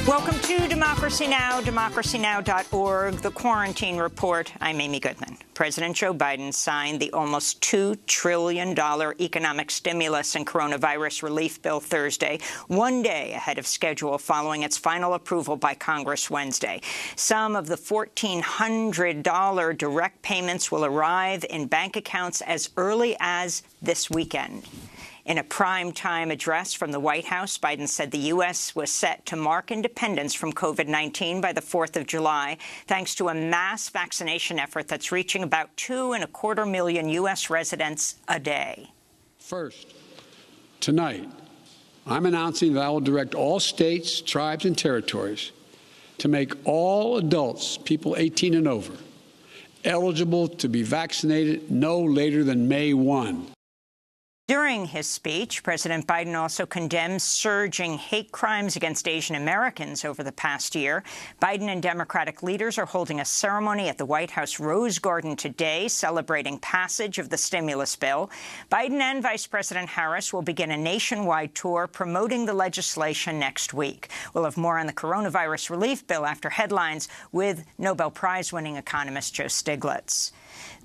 Welcome to Democracy Now!, democracynow.org, The Quarantine Report. I'm Amy Goodman. President Joe Biden signed the almost $2 trillion economic stimulus and coronavirus relief bill Thursday, one day ahead of schedule following its final approval by Congress Wednesday. Some of the $1,400 direct payments will arrive in bank accounts as early as this weekend. In a prime-time address from the White House, Biden said the U.S. was set to mark independence from COVID-19 by the 4th of July, thanks to a mass vaccination effort that's reaching about 2.25 million U.S. residents a day. First, tonight, I'm announcing that I will direct all states, tribes, and territories to make all adults, people 18 and over, eligible to be vaccinated no later than May 1. During his speech, President Biden also condemned surging hate crimes against Asian Americans over the past year. Biden and Democratic leaders are holding a ceremony at the White House Rose Garden today celebrating passage of the stimulus bill. Biden and Vice President Harris will begin a nationwide tour promoting the legislation next week. We'll have more on the coronavirus relief bill after headlines with Nobel Prize-winning economist Joe Stiglitz.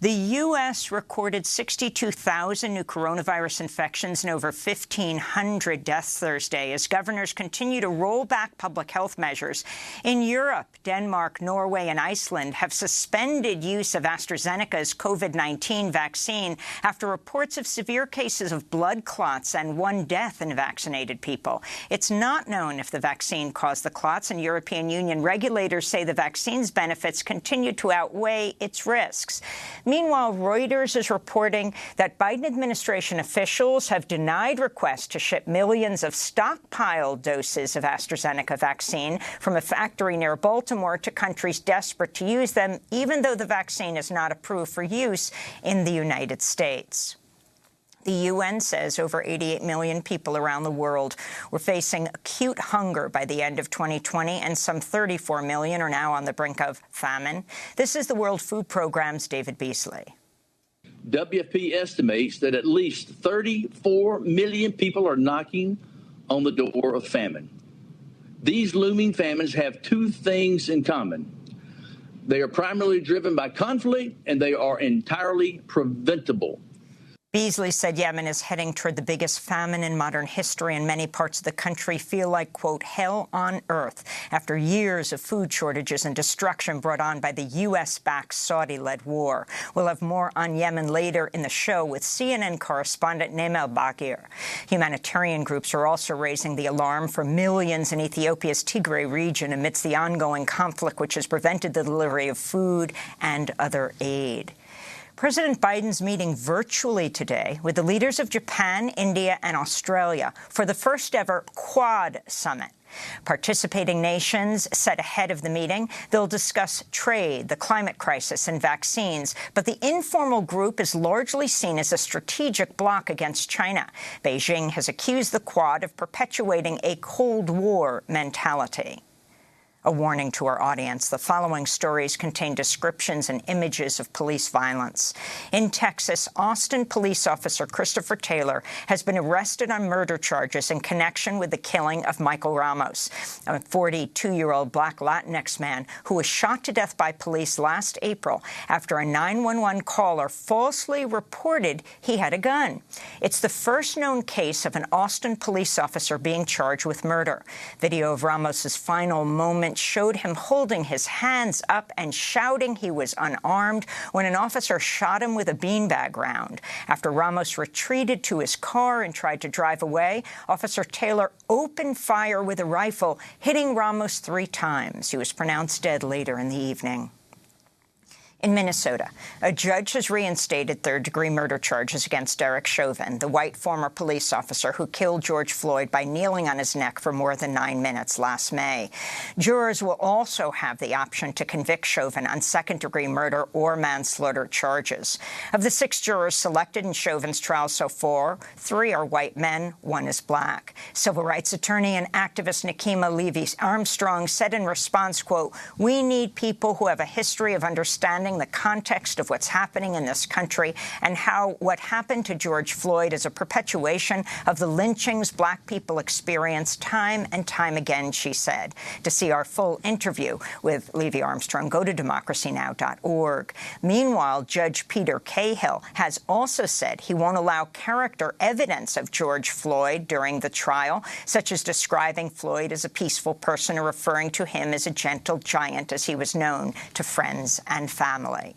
The U.S. recorded 62,000 new coronavirus infections and over 1,500 deaths Thursday as governors continue to roll back public health measures. In Europe, Denmark, Norway and Iceland have suspended use of AstraZeneca's COVID-19 vaccine after reports of severe cases of blood clots and one death in vaccinated people. It's not known if the vaccine caused the clots, and European Union regulators say the vaccine's benefits continue to outweigh its risks. Meanwhile, Reuters is reporting that Biden administration officials have denied requests to ship millions of stockpiled doses of AstraZeneca vaccine from a factory near Baltimore to countries desperate to use them, even though the vaccine is not approved for use in the United States. The UN says over 88 million people around the world were facing acute hunger by the end of 2020, and some 34 million are now on the brink of famine. This is the World Food Programme's David Beasley. WFP estimates that at least 34 million people are knocking on the door of famine. These looming famines have two things in common. They are primarily driven by conflict, and they are entirely preventable. Beasley said Yemen is heading toward the biggest famine in modern history, and many parts of the country feel like, quote, hell on earth after years of food shortages and destruction brought on by the U.S.-backed Saudi-led war. We'll have more on Yemen later in the show with CNN correspondent Naim El-Bakir. Humanitarian groups are also raising the alarm for millions in Ethiopia's Tigray region amidst the ongoing conflict, which has prevented the delivery of food and other aid. President Biden's meeting virtually today with the leaders of Japan, India and Australia for the first ever Quad Summit. Participating nations said ahead of the meeting they'll discuss trade, the climate crisis and vaccines, but the informal group is largely seen as a strategic bloc against China. Beijing has accused the Quad of perpetuating a Cold War mentality. A warning to our audience. The following stories contain descriptions and images of police violence. In Texas, Austin police officer Christopher Taylor has been arrested on murder charges in connection with the killing of Michael Ramos, a 42-year-old black Latinx man who was shot to death by police last April after a 911 caller falsely reported he had a gun. It's the first known case of an Austin police officer being charged with murder. Video of Ramos's final moment showed him holding his hands up and shouting he was unarmed when an officer shot him with a beanbag round. After Ramos retreated to his car and tried to drive away, Officer Taylor opened fire with a rifle, hitting Ramos 3 times. He was pronounced dead later in the evening. In Minnesota, a judge has reinstated third-degree murder charges against Derek Chauvin, the white former police officer who killed George Floyd by kneeling on his neck for more than 9 minutes last May. Jurors will also have the option to convict Chauvin on second-degree murder or manslaughter charges. Of the 6 jurors selected in Chauvin's trial so far, 3 are white men, 1 is black. Civil rights attorney and activist Nikema Levy Armstrong said in response, quote, "We need people who have a history of understanding understanding the context of what's happening in this country and how what happened to George Floyd is a perpetuation of the lynchings Black people experience time and time again, she said. To see our full interview with Levy Armstrong, go to democracynow.org. Meanwhile, Judge Peter Cahill has also said he won't allow character evidence of George Floyd during the trial, such as describing Floyd as a peaceful person or referring to him as a gentle giant, as he was known to friends and family.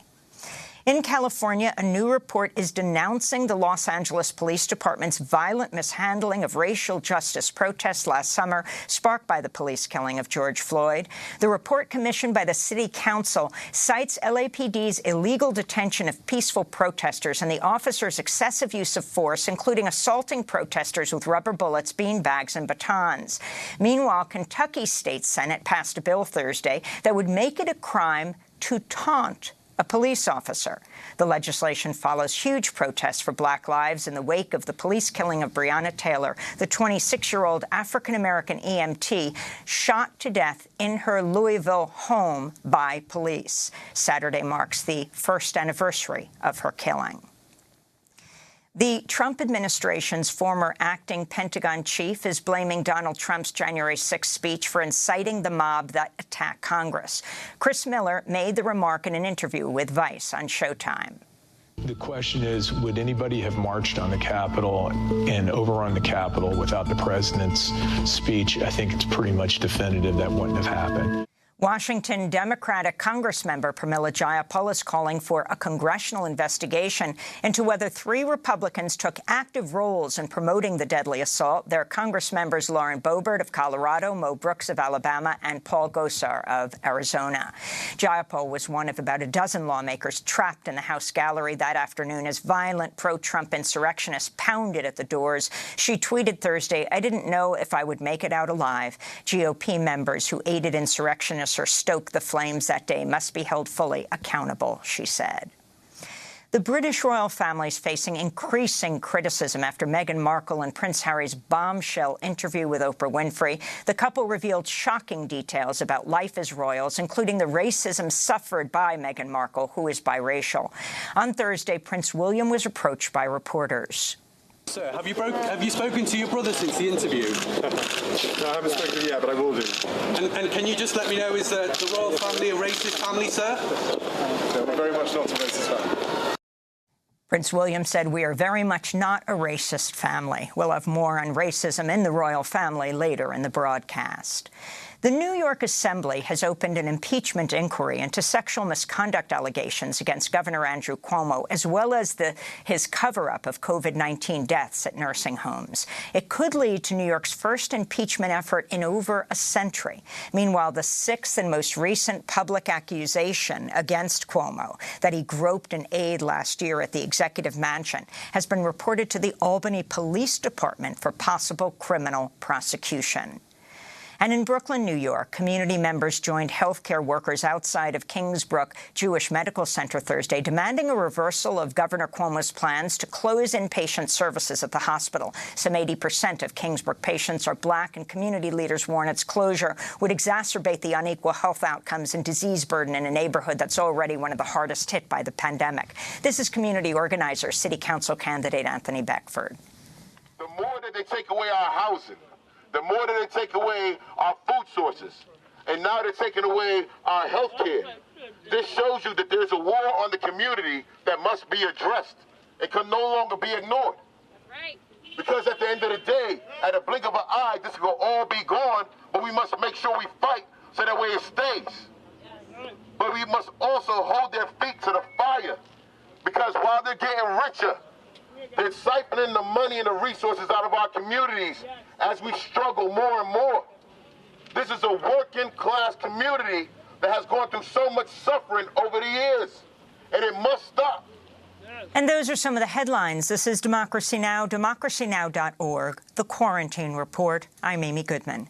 In California, a new report is denouncing the Los Angeles Police Department's violent mishandling of racial justice protests last summer, sparked by the police killing of George Floyd. The report, commissioned by the City Council, cites LAPD's illegal detention of peaceful protesters and the officers' excessive use of force, including assaulting protesters with rubber bullets, beanbags, and batons. Meanwhile, Kentucky's state Senate passed a bill Thursday that would make it a crime to taunt a police officer. The legislation follows huge protests for Black lives in the wake of the police killing of Breonna Taylor, the 26-year-old African-American EMT shot to death in her Louisville home by police. Saturday marks the first anniversary of her killing. The Trump administration's former acting Pentagon chief is blaming Donald Trump's January 6th speech for inciting the mob that attacked Congress. Chris Miller made the remark in an interview with Vice on Showtime. The question is, would anybody have marched on the Capitol and overrun the Capitol without the president's speech? I think it's pretty much definitive that wouldn't have happened. Washington Democratic Congressmember Pramila Jayapal is calling for a congressional investigation into whether 3 Republicans took active roles in promoting the deadly assault. They're Congress members Lauren Boebert of Colorado, Mo Brooks of Alabama, and Paul Gosar of Arizona. Jayapal was one of about a dozen lawmakers trapped in the House gallery that afternoon as violent pro-Trump insurrectionists pounded at the doors. She tweeted Thursday, "I didn't know if I would make it out alive." GOP members who aided insurrectionists or stoked the flames that day must be held fully accountable, she said. The British royal family is facing increasing criticism after Meghan Markle and Prince Harry's bombshell interview with Oprah Winfrey. The couple revealed shocking details about life as royals, including the racism suffered by Meghan Markle, who is biracial. On Thursday, Prince William was approached by reporters. Sir, have you spoken to your brother since the interview? No, I haven't spoken yet, but I will do. And can you just let me know, is the royal family a racist family, sir? No, we're very much not a racist family. Prince William said, "We are very much not a racist family." We'll have more on racism in the royal family later in the broadcast. The New York Assembly has opened an impeachment inquiry into sexual misconduct allegations against Governor Andrew Cuomo, as well as his cover-up of COVID-19 deaths at nursing homes. It could lead to New York's first impeachment effort in over a century. Meanwhile, the 6th and most recent public accusation against Cuomo, that he groped an aide last year at the Executive Mansion, has been reported to the Albany Police Department for possible criminal prosecution. And in Brooklyn, New York, community members joined healthcare workers outside of Kingsbrook Jewish Medical Center Thursday, demanding a reversal of Governor Cuomo's plans to close inpatient services at the hospital. Some 80% of Kingsbrook patients are Black, and community leaders warn its closure would exacerbate the unequal health outcomes and disease burden in a neighborhood that's already one of the hardest hit by the pandemic. This is community organizer, City Council candidate Anthony Beckford. The more that they take away our housing, the more that they take away our food sources, and now they're taking away our health care. This shows you that there's a war on the community that must be addressed. It can no longer be ignored. Right. Because at the end of the day, at a blink of an eye, this will all be gone, but we must make sure we fight so that way it stays. But we must also hold their feet to the fire, because while they're getting richer, they're siphoning the money and the resources out of our communities as we struggle more and more. This is a working class community that has gone through so much suffering over the years, and it must stop. And those are some of the headlines. This is Democracy Now!, democracynow.org, The Quarantine Report. I'm Amy Goodman.